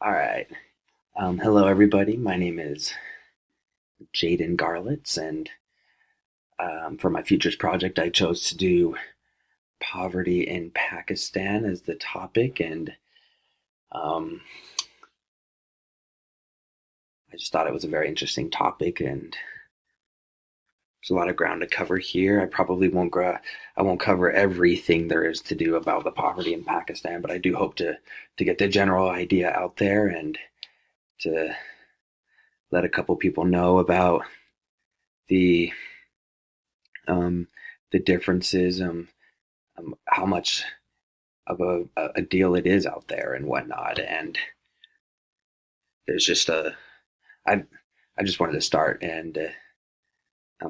All right. Hello, everybody. My name is Jaden Garlitz, and for my futures project, I chose to do poverty in Pakistan as the topic, and um, I just thought it was a very interesting topic, and there's a lot of ground to cover here. I won't cover everything there is to do about the poverty in Pakistan, but I do hope to get the general idea out there and to let a couple people know about the um, the differences, how much of a deal it is out there and whatnot. And there's just I I just wanted to start and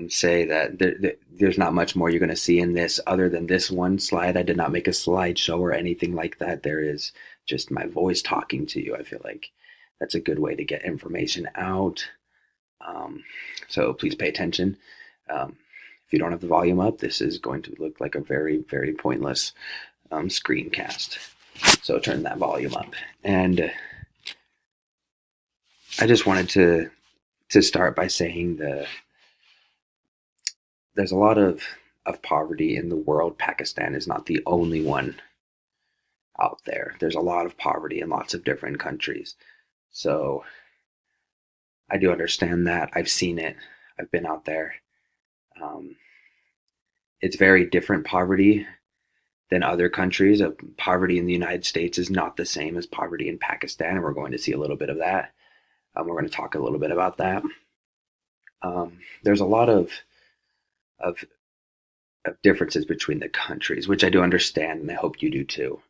say that there's not much more you're going to see in this other than this one slide. I did not make a slideshow or anything like that. There is just my voice talking to you. I feel like that's a good way to get information out. So please pay attention. If you don't have the volume up, this is going to look like a very, very pointless screencast. So turn that volume up. And I just wanted to start by saying there's a lot of poverty in the world. Pakistan is not the only one out there. There's a lot of poverty in lots of different countries. So I do understand that. I've seen it. I've been out there. It's very different poverty than other countries. Poverty in the United States is not the same as poverty in Pakistan, and we're going to see a little bit of that. We're going to talk a little bit about that. There's a lot of differences between the countries, which I do understand, and I hope you do too.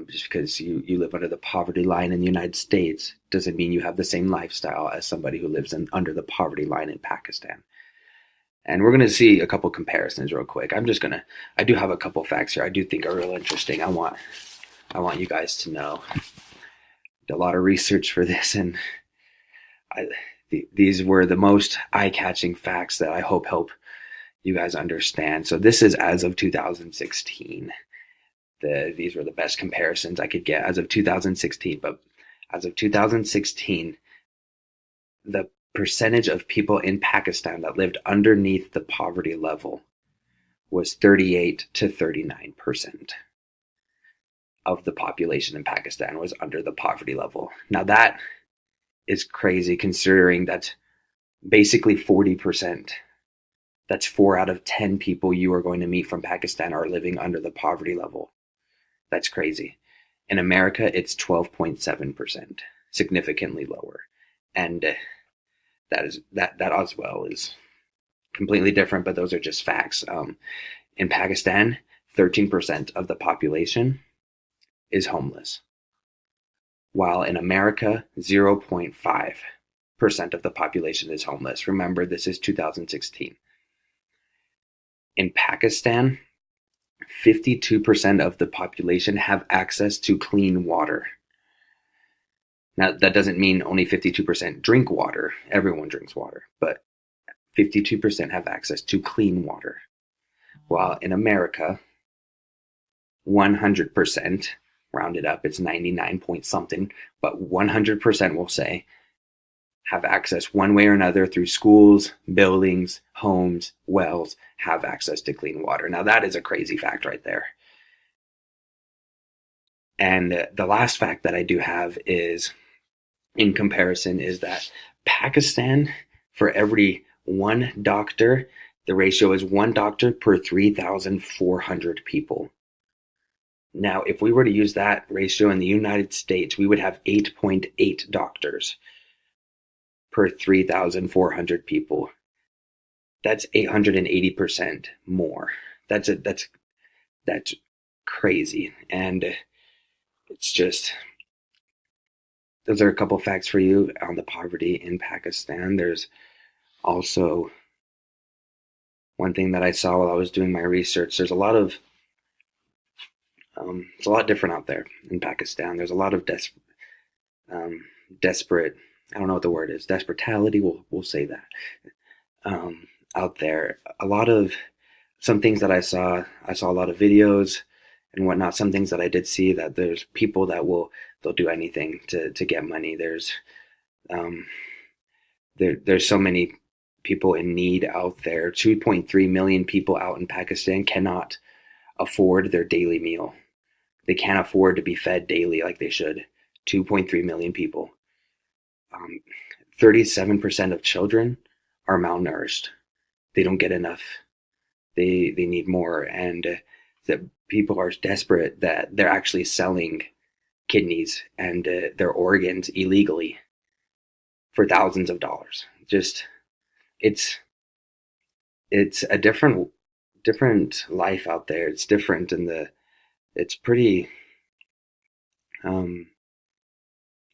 Just because you live under the poverty line in the United States doesn't mean you have the same lifestyle as somebody who lives under the poverty line in Pakistan. And we're going to see a couple comparisons real quick. I do have a couple facts here I do think are real interesting. I want you guys to know. I did a lot of research for this, and these were the most eye-catching facts that I hope help you guys understand. So this is as of 2016. These were the best comparisons I could get as of 2016. But as of 2016, the percentage of people in Pakistan that lived underneath the poverty level was 38 to 39% of the population in Pakistan was under the poverty level. Now that is crazy, considering that's basically 40%. That's 4 out of 10 people you are going to meet from Pakistan are living under the poverty level. That's crazy. In America, it's 12.7%, significantly lower. And that as well is completely different, but those are just facts. In Pakistan, 13% of the population is homeless, while in America, 0.5% of the population is homeless. Remember, this is 2016. In Pakistan, 52% of the population have access to clean water. Now, that doesn't mean only 52% drink water. Everyone drinks water, but 52% have access to clean water. While in America, 100%, rounded up, it's 99 point something, but 100% will say, have access one way or another through schools, buildings, homes, wells, have access to clean water. Now that is a crazy fact right there. And the last fact that I do have is, in comparison, is that Pakistan, for every one doctor, the ratio is one doctor per 3,400 people. Now, if we were to use that ratio in the United States, we would have 8.8 doctors per 3,400 people. That's 880% more. That's crazy. And it's just, those are a couple facts for you on the poverty in Pakistan. There's also one thing that I saw while I was doing my research. There's a lot of it's a lot different out there in Pakistan. There's a lot of desperate, I don't know what the word is, desperatity, we'll say that, out there. A lot of, some things that I saw a lot of videos, and whatnot. Some things that I did see, that there's people that they'll do anything to get money. Um, there's so many people in need out there. 2.3 million people out in Pakistan cannot afford their daily meal. They can't afford to be fed daily like they should. 2.3 million people. 37% of children are malnourished. They don't get enough. They need more, and the people are desperate that they're actually selling kidneys and their organs illegally for thousands of dollars. Just it's a different life out there. It's different, and it's pretty um,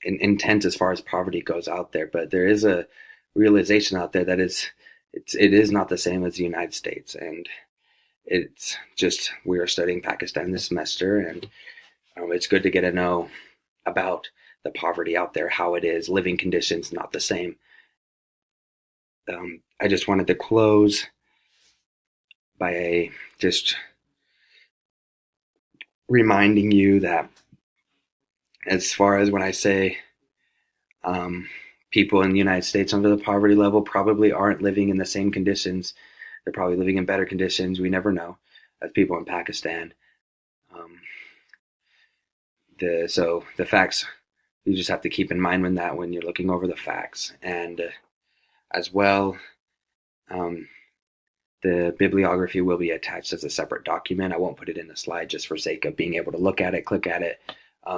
intense as far as poverty goes out there. But there is a realization out there that it is not the same as the United States, and it's just, we are studying Pakistan this semester, and it's good to get to know about the poverty out there, how it is, living conditions not the same. I just wanted to close by just reminding you that, as far as when I say people in the United States under the poverty level probably aren't living in the same conditions, they're probably living in better conditions. We never know, as people in Pakistan. So the facts, you just have to keep in mind when you're looking over the facts, and as well, the bibliography will be attached as a separate document. I won't put it in the slide just for sake of being able to look at it, click at it,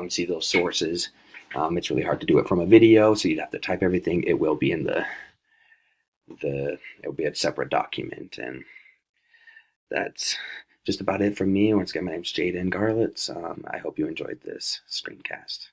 see those sources. It's really hard to do it from a video, so you'd have to type everything. It will be in it will be a separate document, and that's just about it from me. Once again, my name's Jaden Garlitz. I hope you enjoyed this screencast.